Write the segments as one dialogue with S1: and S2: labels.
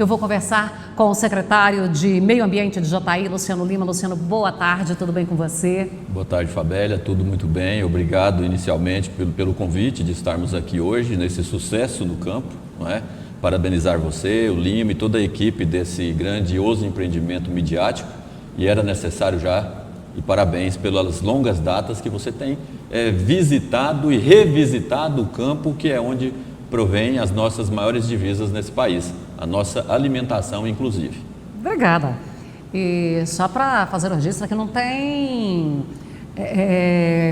S1: Eu vou conversar com o secretário de Meio Ambiente de Jataí, Luciano Lima. Luciano, boa tarde, tudo bem com você?
S2: Boa tarde, Fabélia, tudo muito bem. Obrigado inicialmente pelo convite de estarmos aqui hoje, nesse sucesso no campo, não é? Parabenizar você, o Lima e toda a equipe desse grandioso empreendimento midiático, e era necessário já, e parabéns pelas longas datas que você tem visitado e revisitado o campo, que é onde provém as nossas maiores divisas nesse país, a nossa alimentação inclusive.
S1: Obrigada. E só para fazer o registro, aqui não tem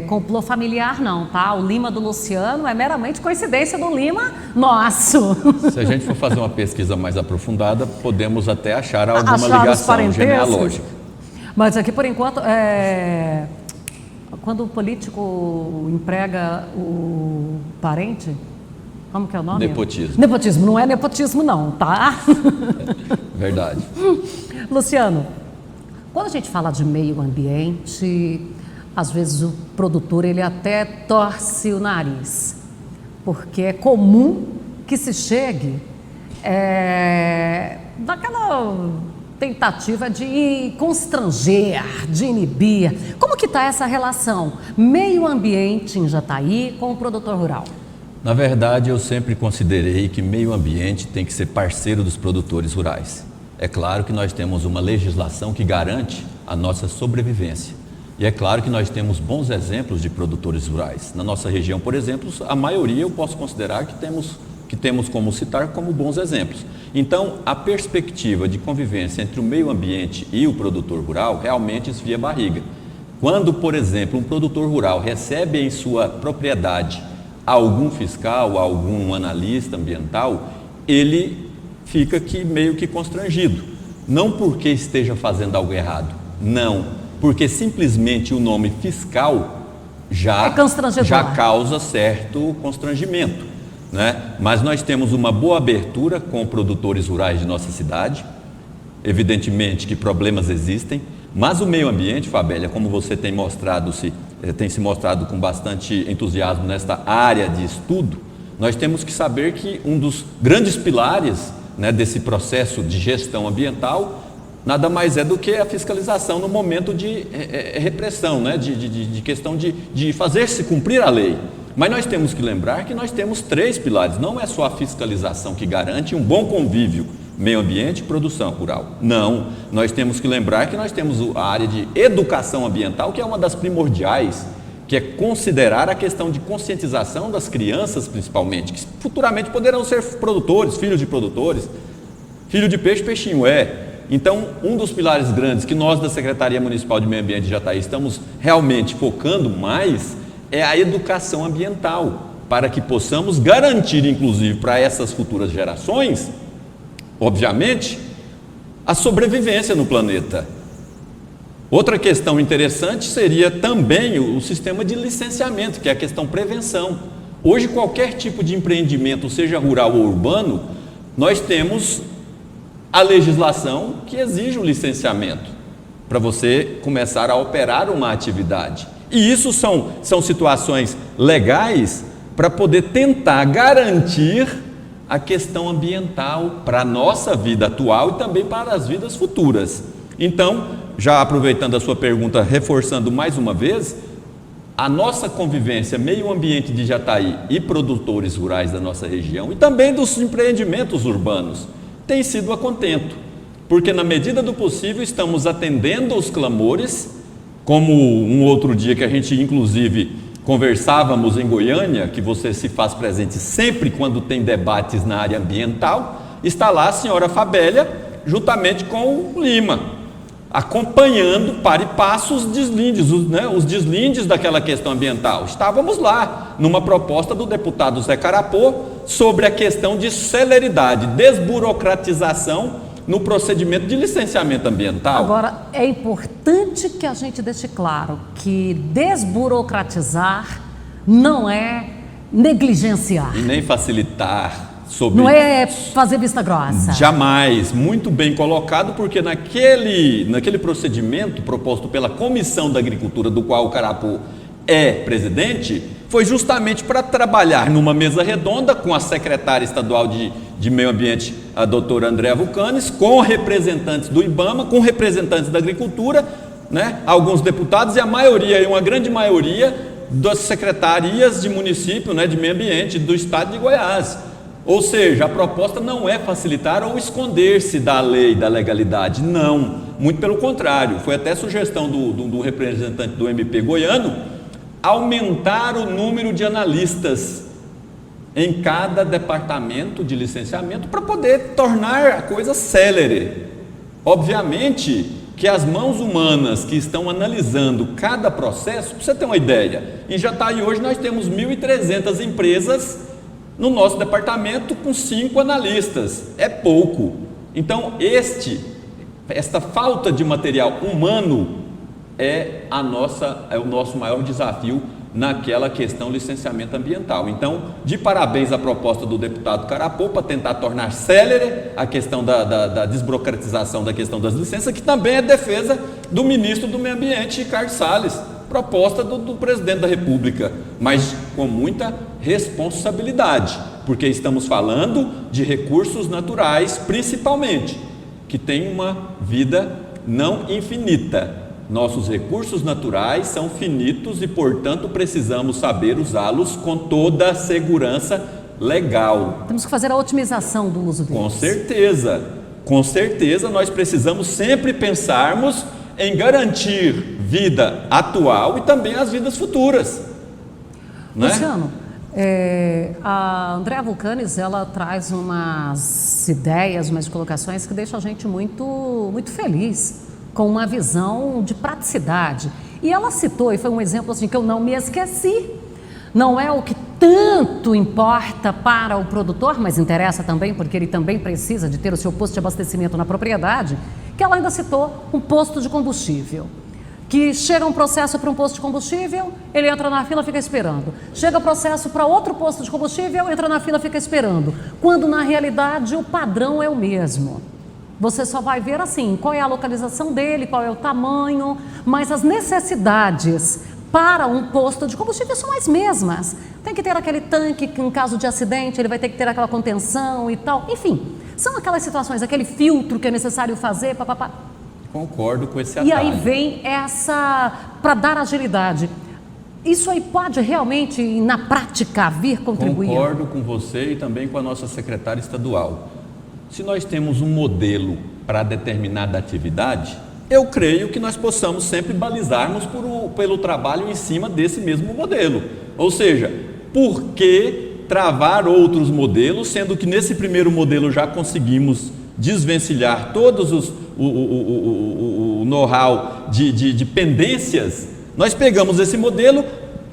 S1: complô familiar não, tá? O Lima do Luciano é meramente coincidência do Lima nosso.
S2: Se a gente for fazer uma pesquisa mais aprofundada, podemos até achar alguma ligação genealógica.
S1: Mas aqui, por enquanto, quando o político emprega o parente, como que é o nome?
S2: Nepotismo.
S1: Nepotismo, não é nepotismo não, tá?
S2: Verdade.
S1: Luciano, quando a gente fala de meio ambiente, às vezes o produtor ele até torce o nariz, porque é comum que se chegue daquela tentativa de constranger, de inibir. Como que está essa relação meio ambiente em Jataí com o produtor rural?
S2: Na verdade, eu sempre considerei que meio ambiente tem que ser parceiro dos produtores rurais. É claro que nós temos uma legislação que garante a nossa sobrevivência. E é claro que nós temos bons exemplos de produtores rurais. Na nossa região, por exemplo, a maioria eu posso considerar que temos como citar como bons exemplos. Então, a perspectiva de convivência entre o meio ambiente e o produtor rural realmente esfria a barriga. Quando, por exemplo, um produtor rural recebe em sua propriedade algum fiscal, algum analista ambiental, ele fica meio que constrangido. Não porque esteja fazendo algo errado, não, porque simplesmente o nome fiscal já causa certo constrangimento, né? Mas nós temos uma boa abertura com produtores rurais de nossa cidade. Evidentemente que problemas existem, mas o meio ambiente, Fabélia, como você tem se mostrado com bastante entusiasmo nesta área de estudo, nós temos que saber que um dos grandes pilares, né, desse processo de gestão ambiental nada mais é do que a fiscalização no momento de repressão, né, de questão de fazer-se cumprir a lei. Mas nós temos que lembrar que nós temos 3 pilares, não é só a fiscalização que garante um bom convívio meio ambiente e produção rural. Não, nós temos que lembrar que nós temos a área de educação ambiental, que é uma das primordiais, que é considerar a questão de conscientização das crianças, principalmente, que futuramente poderão ser produtores, filhos de produtores, filho de peixe, peixinho é. Então, um dos pilares grandes que nós da Secretaria Municipal de Meio Ambiente de Jataí estamos realmente focando mais é a educação ambiental, para que possamos garantir, inclusive, para essas futuras gerações, obviamente, a sobrevivência no planeta. Outra questão interessante seria também o sistema de licenciamento, que é a questão prevenção. Hoje, qualquer tipo de empreendimento, seja rural ou urbano, nós temos a legislação que exige um licenciamento para você começar a operar uma atividade. E isso são situações legais para poder tentar garantir a questão ambiental para a nossa vida atual e também para as vidas futuras. Então, já aproveitando a sua pergunta, reforçando mais uma vez, a nossa convivência meio ambiente de Jataí e produtores rurais da nossa região e também dos empreendimentos urbanos tem sido a contento, porque na medida do possível estamos atendendo os clamores, como um outro dia que a gente inclusive conversávamos em Goiânia, que você se faz presente sempre quando tem debates na área ambiental, está lá a senhora Fabélia, juntamente com o Lima, acompanhando para e passo os deslindes daquela questão ambiental. Estávamos lá numa proposta do deputado Zé Carapô sobre a questão de celeridade, desburocratização no procedimento de licenciamento ambiental.
S1: Agora, é importante que a gente deixe claro que desburocratizar não é negligenciar.
S2: E nem facilitar.
S1: Não é fazer vista grossa.
S2: Jamais, muito bem colocado, porque naquele procedimento proposto pela Comissão da Agricultura, do qual o Carapô é presidente, foi justamente para trabalhar numa mesa redonda com a secretária estadual de de Meio Ambiente, a doutora Andréa Vulcanes, com representantes do IBAMA, com representantes da agricultura, né, alguns deputados e a maioria, uma grande maioria das secretarias de município, né, de meio ambiente do estado de Goiás. Ou seja, a proposta não é facilitar ou esconder-se da lei, da legalidade, não, muito pelo contrário. Foi até sugestão do representante do MP goiano aumentar o número de analistas em cada departamento de licenciamento para poder tornar a coisa célere. Obviamente que as mãos humanas que estão analisando cada processo, para você ter uma ideia, em Jataí hoje nós temos 1.300 empresas no nosso departamento com 5 analistas, é pouco. Então esta falta de material humano é o nosso maior desafio naquela questão licenciamento ambiental. Então, de parabéns à proposta do deputado Carapô para tentar tornar célere a questão da desburocratização da questão das licenças, que também é defesa do ministro do Meio Ambiente, Ricardo Salles, proposta do presidente da República, mas com muita responsabilidade, porque estamos falando de recursos naturais, principalmente, que têm uma vida não infinita. Nossos recursos naturais são finitos e, portanto, precisamos saber usá-los com toda a segurança legal.
S1: Temos que fazer a otimização do uso deles.
S2: Com certeza nós precisamos sempre pensarmos em garantir vida atual e também as vidas futuras.
S1: Luciano, a Andréa Vulcanes, ela traz umas ideias, umas colocações que deixam a gente muito, muito feliz, com uma visão de praticidade. E ela citou, e foi um exemplo assim que eu não me esqueci, não é o que tanto importa para o produtor, mas interessa também porque ele também precisa de ter o seu posto de abastecimento na propriedade, que ela ainda citou um posto de combustível. Que chega um processo para um posto de combustível, ele entra na fila, fica esperando. Chega o processo para outro posto de combustível, entra na fila, fica esperando. Quando na realidade o padrão é o mesmo. Você só vai ver assim, qual é a localização dele, qual é o tamanho, mas as necessidades para um posto de combustível são as mesmas. Tem que ter aquele tanque que em caso de acidente ele vai ter que ter aquela contenção e tal. Enfim, são aquelas situações, aquele filtro que é necessário fazer, papapá.
S2: Concordo com esse atalho.
S1: E aí vem para dar agilidade. Isso aí pode realmente, na prática, vir contribuir?
S2: Concordo com você e também com a nossa secretária estadual. Se nós temos um modelo para determinada atividade, eu creio que nós possamos sempre balizarmos pelo trabalho em cima desse mesmo modelo. Ou seja, por que travar outros modelos, sendo que nesse primeiro modelo já conseguimos desvencilhar todos o know-how de pendências? Nós pegamos esse modelo,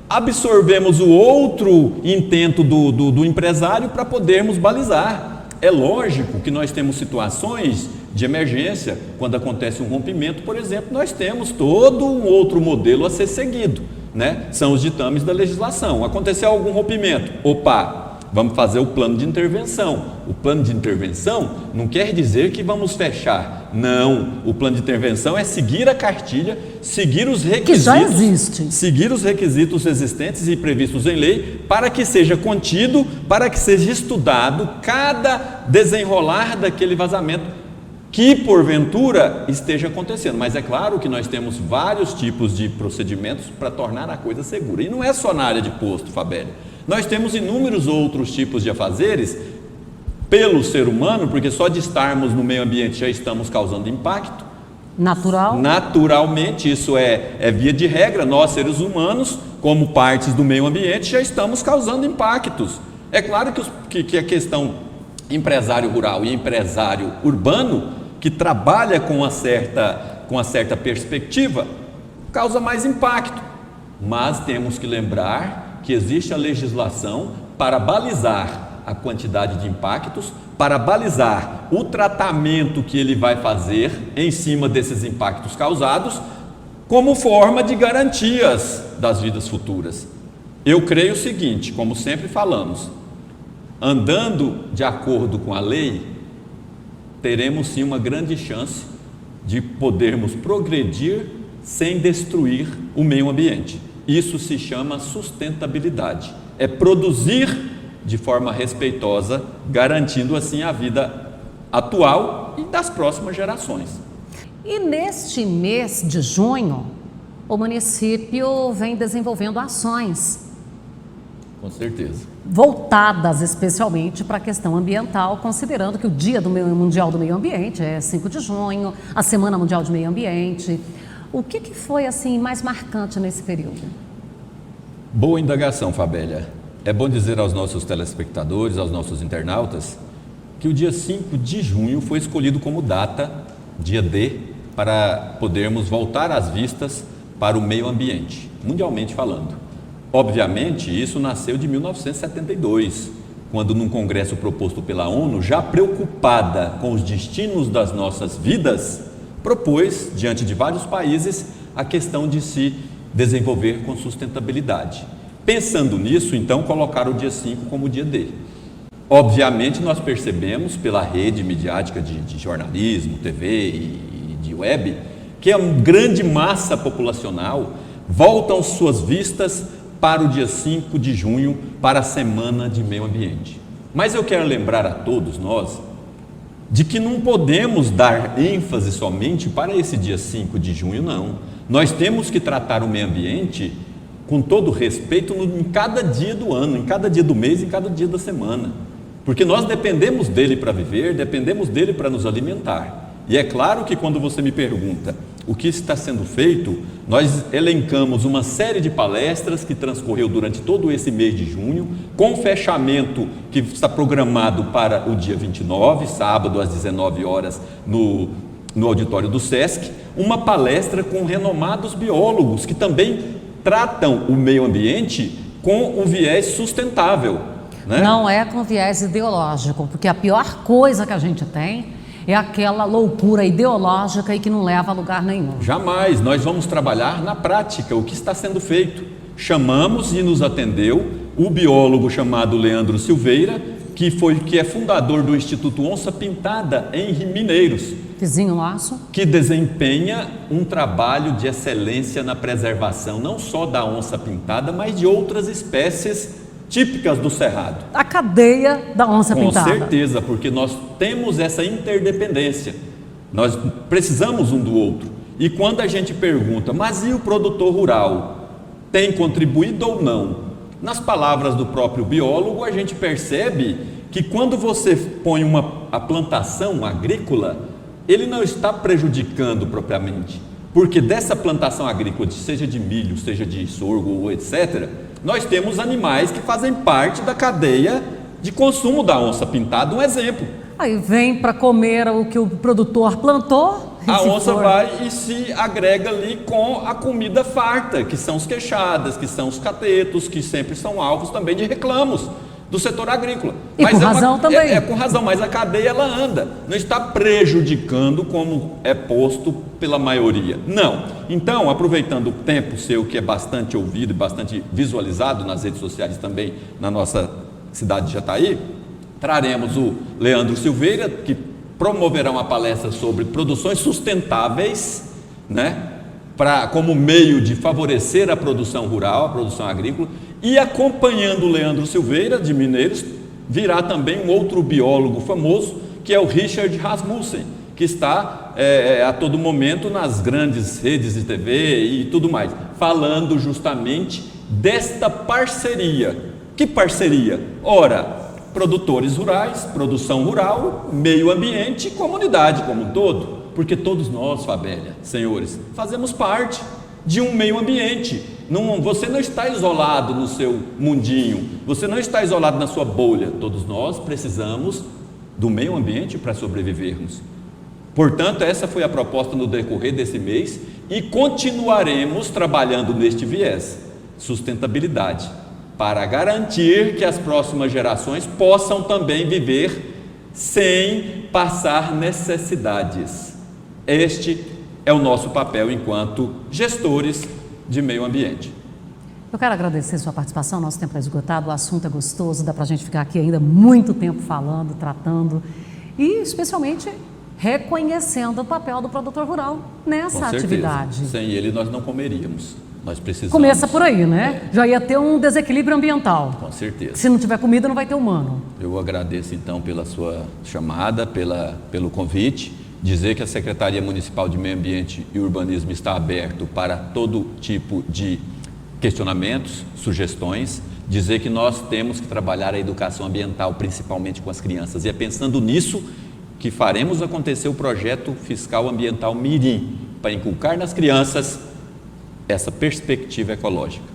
S2: absorvemos o outro intento do empresário para podermos balizar. É lógico que nós temos situações de emergência, quando acontece um rompimento, por exemplo, nós temos todo um outro modelo a ser seguido, né? São os ditames da legislação. Aconteceu algum rompimento, vamos fazer o plano de intervenção. O plano de intervenção não quer dizer que vamos fechar. Não, o plano de intervenção é seguir a cartilha, seguir os requisitos, que já existe. Seguir os requisitos existentes e previstos em lei para que seja contido, para que seja estudado cada desenrolar daquele vazamento que porventura esteja acontecendo. Mas é claro que nós temos vários tipos de procedimentos para tornar a coisa segura. E não é só na área de posto, Fabélia. Nós temos inúmeros outros tipos de afazeres pelo ser humano, porque só de estarmos no meio ambiente já estamos causando impacto. Naturalmente, isso é via de regra, nós seres humanos, como partes do meio ambiente, já estamos causando impactos. É claro que a questão empresário rural e empresário urbano, que trabalha com uma certa perspectiva, causa mais impacto. Mas temos que lembrar que existe a legislação para balizar a quantidade de impactos, para balizar o tratamento que ele vai fazer em cima desses impactos causados, como forma de garantias das vidas futuras. Eu creio o seguinte, como sempre falamos, andando de acordo com a lei, teremos sim uma grande chance de podermos progredir sem destruir o meio ambiente. Isso se chama sustentabilidade. É produzir de forma respeitosa, garantindo assim a vida atual e das próximas gerações.
S1: E neste mês de junho, o município vem desenvolvendo ações
S2: Com certeza.
S1: voltadas especialmente para a questão ambiental, considerando que o Dia Mundial do Meio Ambiente é 5 de junho, a Semana Mundial do Meio Ambiente. O que foi assim mais marcante nesse período?
S2: Boa indagação, Fabélia. É bom dizer aos nossos telespectadores, aos nossos internautas, que o dia 5 de junho foi escolhido como data, dia D, para podermos voltar as vistas para o meio ambiente, mundialmente falando. Obviamente, isso nasceu de 1972, quando num congresso proposto pela ONU, já preocupada com os destinos das nossas vidas, propôs, diante de vários países, a questão de se desenvolver com sustentabilidade. Pensando nisso, então, colocaram o dia 5 como o dia D. Obviamente, nós percebemos pela rede midiática de jornalismo, TV e de web, que a grande massa populacional voltam suas vistas para o dia 5 de junho, para a Semana de Meio Ambiente. Mas eu quero lembrar a todos nós de que não podemos dar ênfase somente para esse dia 5 de junho, não. Nós temos que tratar o meio ambiente com todo respeito em cada dia do ano, em cada dia do mês, em cada dia da semana. Porque nós dependemos dele para viver, dependemos dele para nos alimentar. E é claro que quando você me pergunta o que está sendo feito, nós elencamos uma série de palestras que transcorreu durante todo esse mês de junho, com fechamento que está programado para o dia 29, sábado às 19 horas, no auditório do SESC, uma palestra com renomados biólogos que também tratam o meio ambiente com um viés sustentável, né?
S1: Não é com viés ideológico, porque a pior coisa que a gente tem é aquela loucura ideológica e que não leva a lugar nenhum.
S2: Jamais, nós vamos trabalhar na prática o que está sendo feito. Chamamos e nos atendeu o biólogo chamado Leandro Silveira, que é fundador do Instituto Onça Pintada em Mineiros.
S1: Vizinho nosso.
S2: Que desempenha um trabalho de excelência na preservação, não só da onça pintada, mas de outras espécies típicas do Cerrado.
S1: A cadeia da onça pintada.
S2: Com certeza, porque nós temos essa interdependência. Nós precisamos um do outro. E quando a gente pergunta, mas e o produtor rural? Tem contribuído ou não? Nas palavras do próprio biólogo, a gente percebe que quando você põe a plantação agrícola, ele não está prejudicando propriamente, porque dessa plantação agrícola, seja de milho, seja de sorgo, etc., nós temos animais que fazem parte da cadeia de consumo da onça pintada, um exemplo.
S1: Aí vem para comer o que o produtor plantou.
S2: A onça vai e se agrega ali com a comida farta, que são os queixadas, que são os catetos, que sempre são alvos também de reclamos do setor agrícola.
S1: E mas com razão também.
S2: É com razão, mas a cadeia ela anda, não está prejudicando como é posto pela maioria. Não. Então, aproveitando o tempo seu, que é bastante ouvido e bastante visualizado nas redes sociais também, na nossa cidade de Jataí, traremos o Leandro Silveira, que promoverá uma palestra sobre produções sustentáveis, né, como meio de favorecer a produção rural, a produção agrícola. E acompanhando o Leandro Silveira, de Mineiros, virá também um outro biólogo famoso, que é o Richard Rasmussen, que está a todo momento nas grandes redes de TV e tudo mais, falando justamente desta parceria. Que parceria? Ora, produtores rurais, produção rural, meio ambiente e comunidade como um todo. Porque todos nós, Fabélia, senhores, fazemos parte de um meio ambiente. Você não está isolado no seu mundinho, você não está isolado na sua bolha. Todos nós precisamos do meio ambiente para sobrevivermos. Portanto, essa foi a proposta no decorrer desse mês e continuaremos trabalhando neste viés, sustentabilidade, para garantir que as próximas gerações possam também viver sem passar necessidades. Este é o nosso papel enquanto gestores de meio ambiente.
S1: Eu quero agradecer sua participação, nosso tempo é esgotado, o assunto é gostoso, dá para a gente ficar aqui ainda muito tempo falando, tratando e especialmente reconhecendo o papel do produtor rural nessa atividade.
S2: Sem ele nós não comeríamos. Nós precisamos...
S1: Começa por aí, né? Já ia ter um desequilíbrio ambiental.
S2: Com certeza.
S1: Se não tiver comida, não vai ter humano.
S2: Eu agradeço, então, pela sua chamada, pelo convite. Dizer que a Secretaria Municipal de Meio Ambiente e Urbanismo está aberto para todo tipo de questionamentos, sugestões. Dizer que nós temos que trabalhar a educação ambiental, principalmente com as crianças. E é pensando nisso que faremos acontecer o projeto fiscal ambiental Mirim, para inculcar nas crianças essa perspectiva ecológica.